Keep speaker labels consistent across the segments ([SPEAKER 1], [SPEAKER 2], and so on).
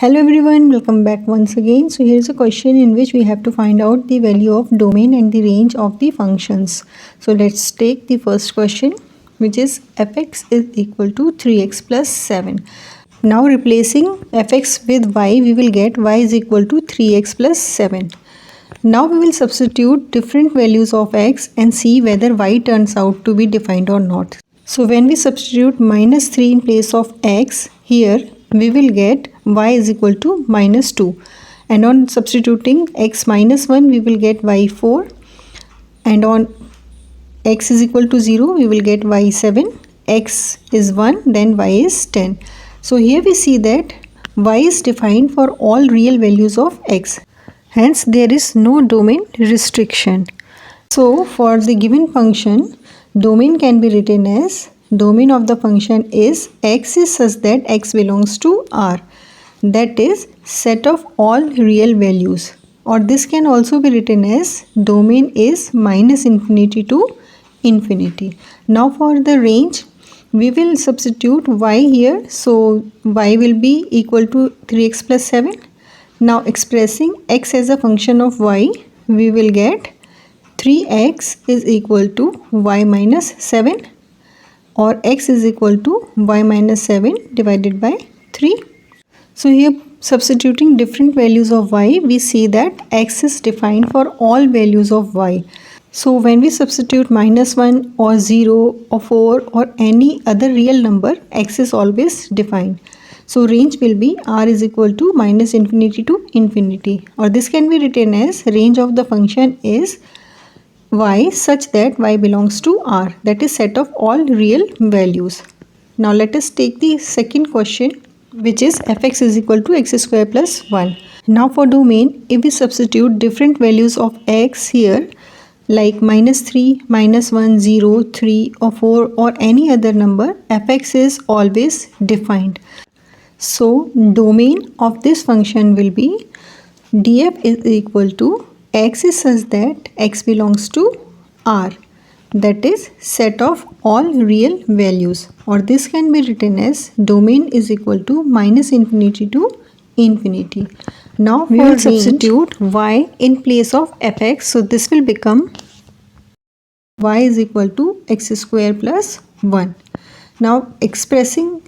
[SPEAKER 1] Hello everyone, welcome back once again. So here's a question in which we have to find out the value of domain and the range of the functions. So let's take the first question, which is fx is equal to 3x plus 7. Now replacing fx with y, we will get y is equal to 3x plus 7. Now we will substitute different values of x and see whether y turns out to be defined or not. So when we substitute minus 3 in place of x, here we will get y is equal to minus 2. And on substituting x minus 1, we will get y 4. And on x is equal to 0, we will get y 7. X is 1, then y is 10. So here we see that y is defined for all real values of x. Hence, there is no domain restriction. So, for the given function, domain can be written as domain of the function is x is such that x belongs to R. That is set of all real values. Or this can also be written as domain is minus infinity to infinity. Now for the range, we will substitute y here. So, y will be equal to 3x plus 7. Now expressing x as a function of y, we will get 3x is equal to y minus 7, or x is equal to y minus 7 divided by 3. So here substituting different values of y, we see that x is defined for all values of y. So when we substitute minus 1 or 0 or 4 or any other real number, x is always defined. So range will be r is equal to minus infinity to infinity, or this can be written as range of the function is y such that y belongs to R, that is set of all real values. Now let us take the second question, which is fx is equal to x square plus 1. Now for domain, if we substitute different values of x here like minus 3, minus 1, 0, 3 or 4 or any other number, fx is always defined. So domain of this function will be df is equal to x is such that x belongs to R, that is set of all real values, or this can be written as domain is equal to minus infinity to infinity. Now we will substitute y in place of fx, so this will become y is equal to x square plus 1. Now expressing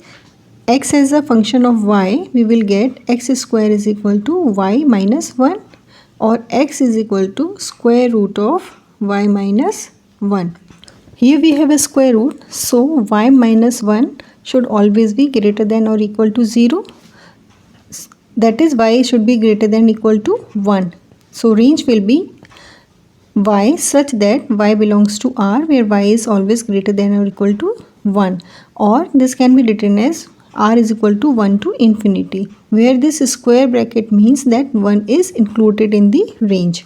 [SPEAKER 1] x as a function of y, we will get x square is equal to y minus 1, or x is equal to square root of y minus 1. Here we have a square root, so y minus 1 should always be greater than or equal to 0. That is, y should be greater than or equal to 1. So range will be y such that y belongs to R, where y is always greater than or equal to 1. Or this can be written as r is equal to 1 to infinity, where this square bracket means that 1 is included in the range.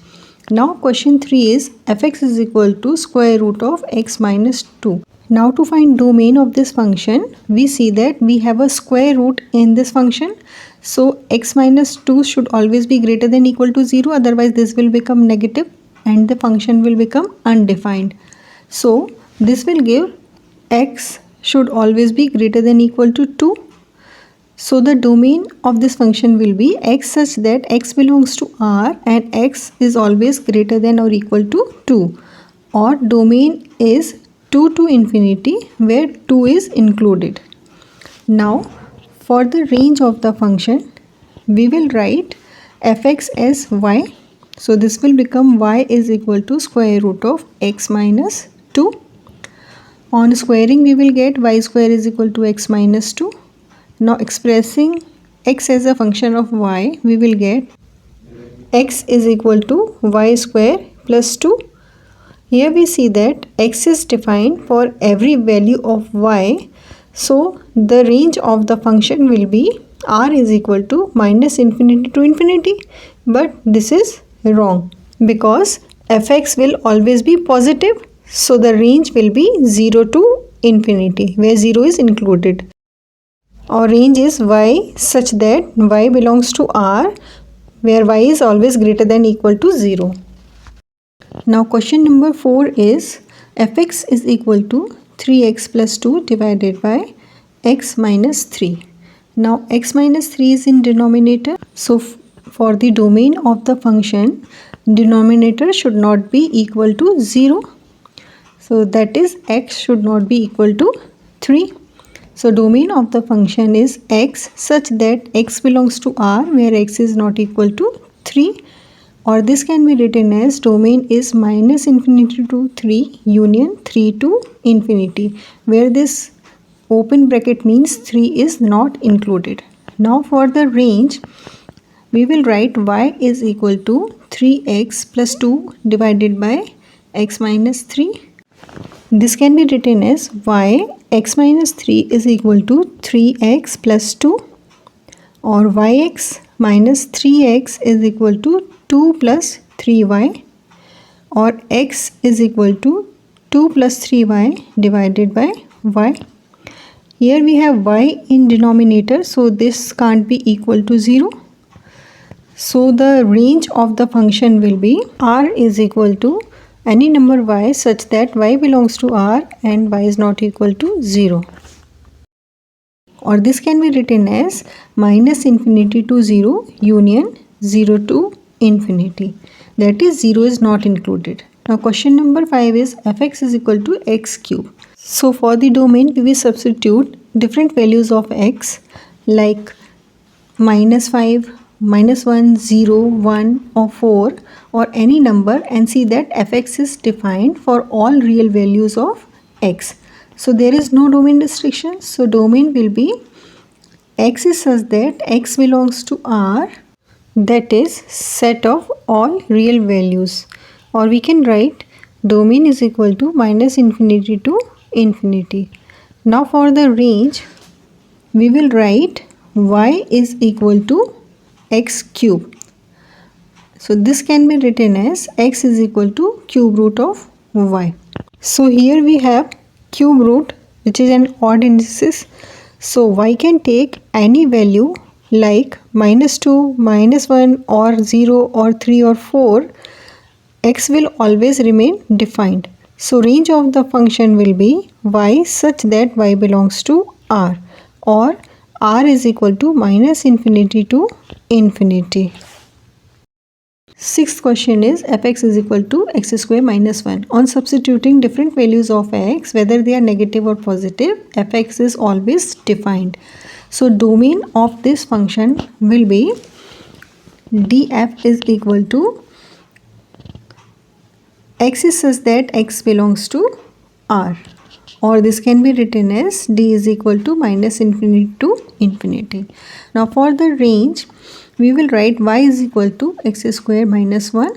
[SPEAKER 1] Now question 3 is fx is equal to square root of x minus 2. Now to find domain of this function, we see that we have a square root in this function. So x minus 2 should always be greater than or equal to 0, otherwise this will become negative and the function will become undefined. So this will give x should always be greater than or equal to 2. So the domain of this function will be x such that x belongs to R and x is always greater than or equal to 2. Or domain is 2 to infinity, where 2 is included. Now for the range of the function, we will write fx as y. So this will become y is equal to square root of x minus 2. On squaring, we will get y square is equal to x minus 2. Now expressing x as a function of y, we will get x is equal to y square plus 2. Here we see that x is defined for every value of y. So the range of the function will be r is equal to minus infinity to infinity. But this is wrong, because fx will always be positive. So the range will be 0 to infinity, where 0 is included. Our range is y such that y belongs to R, where y is always greater than or equal to 0. Now question number 4 is fx is equal to 3x plus 2 divided by x minus 3. Now x minus 3 is in denominator. So for the domain of the function, denominator should not be equal to 0. So that is x should not be equal to 3. So domain of the function is x such that x belongs to R where x is not equal to 3. Or this can be written as domain is minus infinity to 3 union 3 to infinity, where this open bracket means 3 is not included. Now for the range, we will write y is equal to 3x plus 2 divided by x minus 3. This can be written as y x minus 3 is equal to 3x plus 2, or yx minus 3x is equal to 2 plus 3y, or x is equal to 2 plus 3y divided by y. Here we have y in denominator, so this can't be equal to 0. So the range of the function will be r is equal to any number y such that y belongs to R and y is not equal to 0. Or this can be written as minus infinity to 0 union 0 to infinity. That is 0 is not included. Now question number 5 is fx is equal to x cube. So for the domain we will substitute different values of x like minus 5, minus 1, 0, 1 or 4 or any number, and see that fx is defined for all real values of x. So there is no domain restriction. So domain will be x is such that x belongs to R, that is set of all real values. Or we can write domain is equal to minus infinity to infinity. Now for the range, we will write y is equal to x cube. So this can be written as x is equal to cube root of y. So here we have cube root, which is an odd indices. So y can take any value like minus 2, minus 1 or 0 or 3 or 4. X will always remain defined. So range of the function will be y such that y belongs to R, or R is equal to minus infinity to infinity. Sixth question is fx is equal to x square minus 1. On substituting different values of x, whether they are negative or positive, fx is always defined. So domain of this function will be df is equal to x is such that x belongs to R, or this can be written as d is equal to minus infinity to infinity. Now for the range, we will write y is equal to x square minus 1,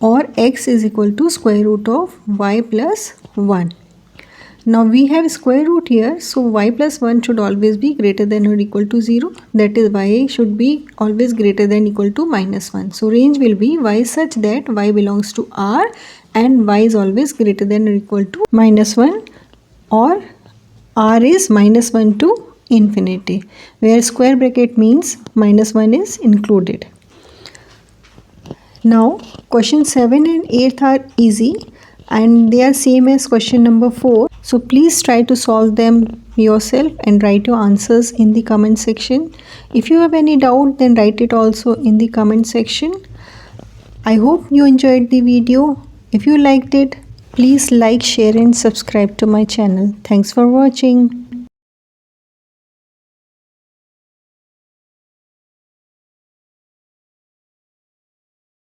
[SPEAKER 1] or x is equal to square root of y plus 1. Now we have square root here, so y plus 1 should always be greater than or equal to 0. That is, y should be always greater than equal to minus 1. So range will be y such that y belongs to R and y is always greater than or equal to minus 1, or R is minus 1 to infinity, where square bracket means minus 1 is included. Now question 7 and 8 are easy and they are same as question number 4. So please try to solve them yourself and write your answers in the comment section. If you have any doubt, then write it also in the comment section. I hope you enjoyed the video. If you liked it, please like, share and subscribe to my channel. Thanks for watching.